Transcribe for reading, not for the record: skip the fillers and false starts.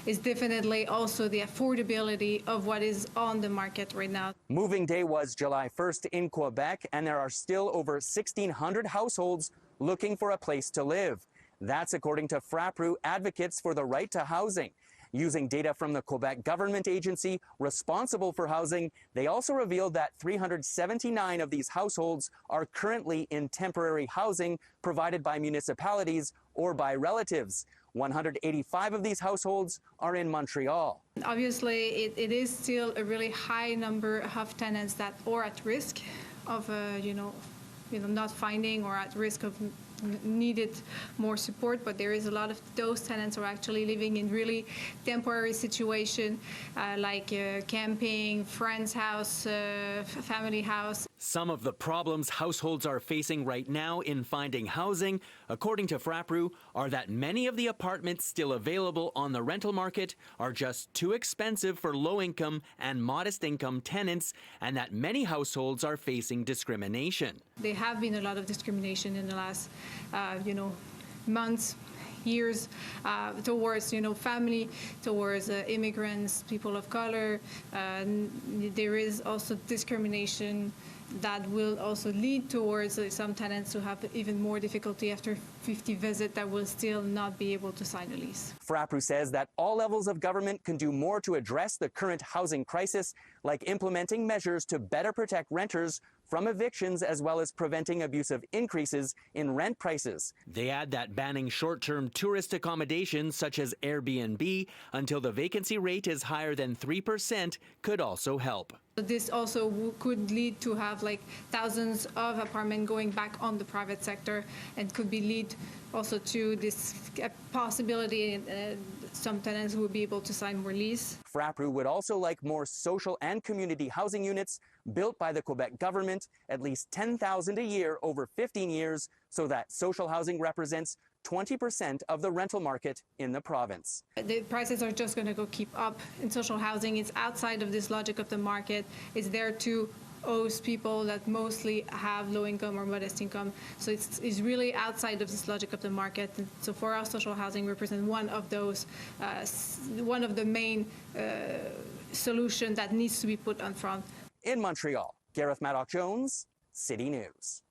is definitely also the affordability of what is on the market right now. Moving day was July 1st in Quebec, and there are still over 1,600 households looking for a place to live. That's according to FRAPRU, advocates for the right to housing. Using data from the Quebec government agency responsible for housing, they also revealed that 379 of these households are currently in temporary housing provided by municipalities or by relatives. 185 of these households are in Montreal. Obviously, it is still a really high number of tenants that are at risk of, not finding or at risk of needed more support, but there is a lot of those tenants are actually living in really temporary situation, like camping, friend's house, family house. Some of the problems households are facing right now in finding housing, according to FRAPRU, are that many of the apartments still available on the rental market are just too expensive for low-income and modest-income tenants, and that many households are facing discrimination. There have been a lot of discrimination in the last, months, years, towards family, towards immigrants, people of color. There is also discrimination that will also lead towards some tenants who have even more difficulty after 50 visits that will still not be able to sign a lease. FRAPRU says that all levels of government can do more to address the current housing crisis, like implementing measures to better protect renters from evictions as well as preventing abusive increases in rent prices. They add that banning short-term tourist accommodations such as Airbnb until the vacancy rate is higher than 3% could also help. This also could lead to have thousands of apartments going back on the private sector, and could be lead also to this possibility some tenants will be able to sign more lease. FRAPRU would also like more social and community housing units built by the Quebec government, at least 10,000 a year over 15 years, so that social housing represents 20% of the rental market in the province. The prices are just going to go keep up in social housing. It's outside of this logic of the market. It's there to host people that mostly have low income or modest income. So it's really outside of this logic of the market. And so for us, social housing represents one of those, one of the main solutions that needs to be put on front. In Montreal, Gareth Madoc-Jones, City News.